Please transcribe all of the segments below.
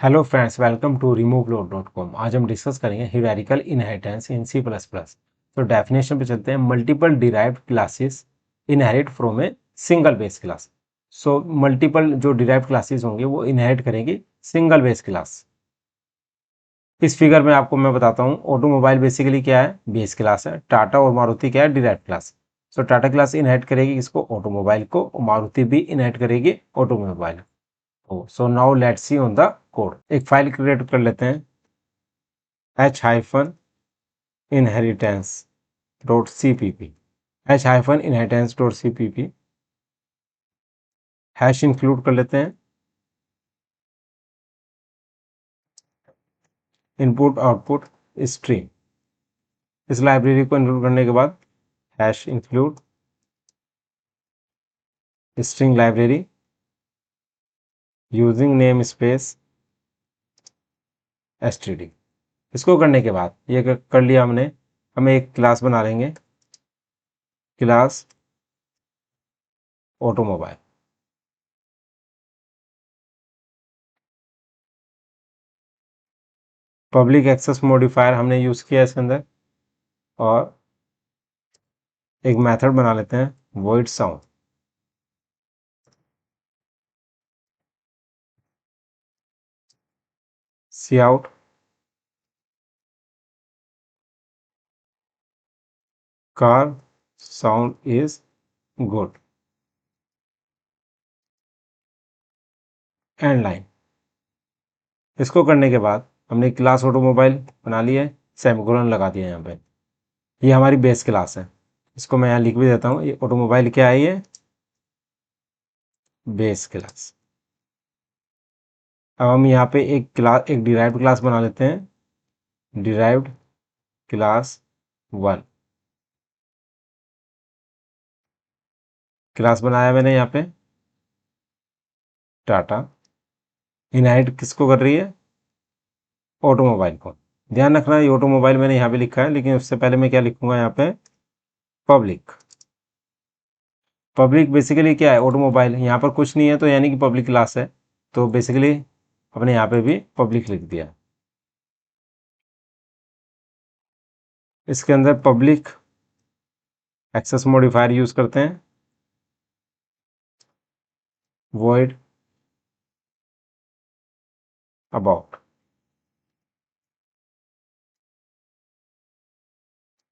Hello friends, welcome to removeload.com। आज हम discuss करेंगे hierarchical inheritance in C plus plus. तो डेफिनेशन पे चलते हैं। Multiple derived classes inherit from a single base class. So multiple जो डिराइव्ड क्लासेस होंगे वो इनहेरिट करेंगे सिंगल बेस क्लास। इस फिगर में आपको मैं बताता हूँ, ऑटोमोबाइल बेसिकली क्या है, बेस क्लास है। टाटा और मारुति क्या है, डिराइव्ड क्लास। सो टाटा क्लास इनहेरिट करेगी किसको, ऑटोमोबाइल को, और मारुति भी इनहेरिट करेगी ऑटोमोबाइल को। So now let's see on the code. एक फाइल क्रिएट कर लेते हैं, h-inheritance.cpp। h-inheritance.cpp हैश इंक्लूड कर लेते हैं, इनपुट आउटपुट स्ट्रीम। इस लाइब्रेरी को इंक्लूड करने के बाद hash include string library using name space std। इसको करने के बाद ये कर लिया हमने। हमें एक क्लास बना लेंगे, class automobile. Public access modifier हमने यूज किया इसके अंदर, और एक मेथड बना लेते हैं void sound। cout car sound is good and line. इसको करने के बाद हमने क्लास ऑटोमोबाइल बना ली है, सेमीकोलन लगा दिया यहाँ पे। ये हमारी बेस क्लास है। इसको मैं यहाँ लिख भी देता हूँ, ये ऑटोमोबाइल क्या है, ये बेस क्लास। अब हम यहाँ पे एक डिराइव्ड क्लास बना लेते हैं, डिराइव्ड क्लास 1। क्लास बनाया मैंने यहाँ पे टाटा। इनहेरिट किसको कर रही है, ऑटोमोबाइल को। ध्यान रखना ये ऑटोमोबाइल मैंने यहाँ पे लिखा है, लेकिन उससे पहले मैं क्या लिखूंगा यहाँ पे, पब्लिक। पब्लिक बेसिकली क्या है, ऑटोमोबाइल। यहाँ पर कुछ नहीं है तो यानी कि पब्लिक क्लास है, तो बेसिकली अपने यहाँ पे भी पब्लिक लिख दिया। इसके अंदर पब्लिक एक्सेस मॉडिफायर यूज करते हैं, void about।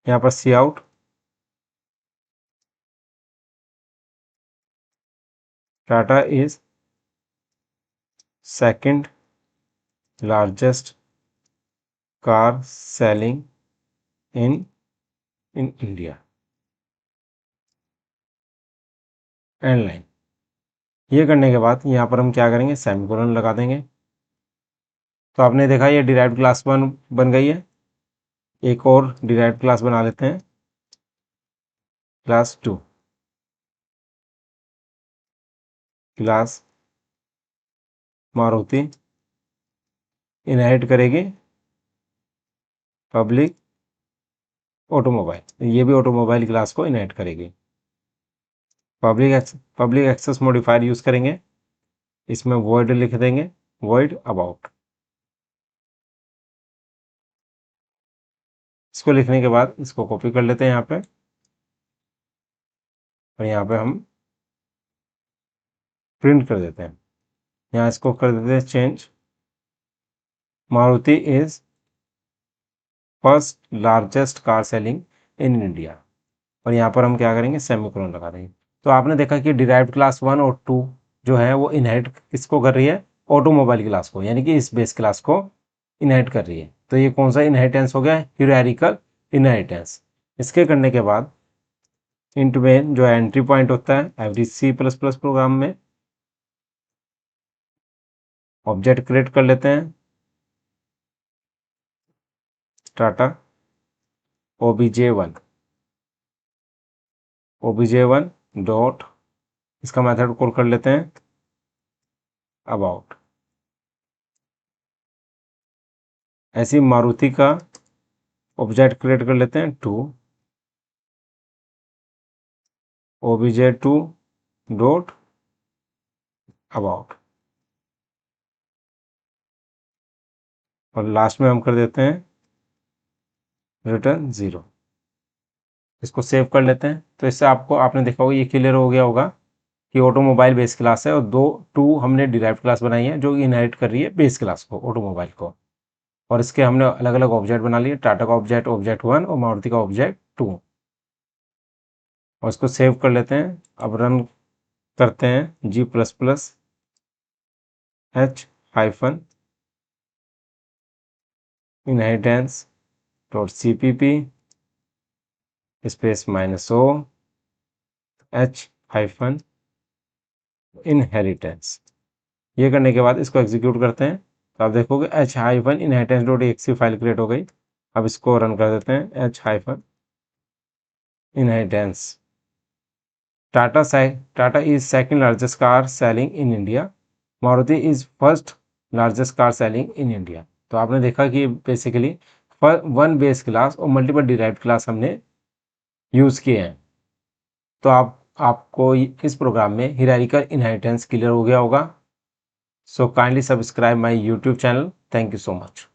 यहाँ पर cout Tata is second largest car selling in India and line. ये करने के बाद यहाँ पर हम क्या करेंगे, सेमीकोलन लगा देंगे। तो आपने देखा ये डिराइव्ड क्लास बन गई है। एक और डिराइव्ड क्लास बना लेते हैं, क्लास 2। क्लास मारुति इनहेरिट करेगी पब्लिक ऑटोमोबाइल, ये भी ऑटोमोबाइल क्लास को इनहेरिट करेगी। पब्लिक एक्सेस मॉडिफायर यूज करेंगे, इसमें void लिख देंगे, void about। इसको लिखने के बाद इसको कॉपी कर लेते हैं यहाँ पे, और यहाँ पे हम प्रिंट कर देते हैं। यहाँ इसको कर देते हैं change, Maruti is first largest car selling in India, और यहाँ पर हम क्या करेंगे, सेमीकोलन लगा देंगे। तो आपने देखा कि डिराइव्ड क्लास 1 और 2 जो है वो इनहेरिट किसको कर रही है, ऑटोमोबाइल क्लास को, यानी कि इस बेस क्लास को इनहेरिट कर रही है। तो ये कौन सा इनहेरिटेंस हो गया, हियरार्किकल इनहेरिटेंस। इसके करने के बाद इंट में जो एंट्री पॉइंट होता है every C plus plus program में, ऑब्जेक्ट क्रिएट कर लेते हैं, टाटा obj1 obj1 डॉट, इसका मेथड कॉल कर लेते हैं अबाउट। ऐसी मारुति का ऑब्जेक्ट क्रिएट कर लेते हैं 2 obj2 डॉट अबाउट। और लास्ट में हम कर देते हैं रिटर्न 0। इसको सेव कर लेते हैं। तो इससे आपने देखा होगा ये क्लियर हो गया होगा कि ऑटोमोबाइल बेस क्लास है और टू हमने डिराइव्ड क्लास बनाई है जो इनहेरिट कर रही है बेस क्लास को, ऑटोमोबाइल को। और इसके हमने अलग अलग ऑब्जेक्ट बना लिए, टाटा का ऑब्जेक्ट ऑब्जेक्ट 1 और मारुति का ऑब्जेक्ट 2। और इसको सेव कर लेते हैं। अब रन करते हैं g++h- inheritance.cpp space -o h- inheritance। ये करने के बाद इसको एग्जीक्यूट करते हैं तो आप देखोगे h-inheritance.exe फाइल क्रिएट हो गई। अब इसको रन कर देते हैं h-inheritance। Tata is second largest car selling in India, Maruti is first largest car selling in India. तो आपने देखा कि बेसिकली वन बेस क्लास और मल्टीपल डिराइव्ड क्लास हमने यूज़ किए हैं। तो आपको इस प्रोग्राम में हिरारिकल इनहेरिटेंस क्लियर हो गया होगा। So kindly subscribe my YouTube channel. Thank you so much.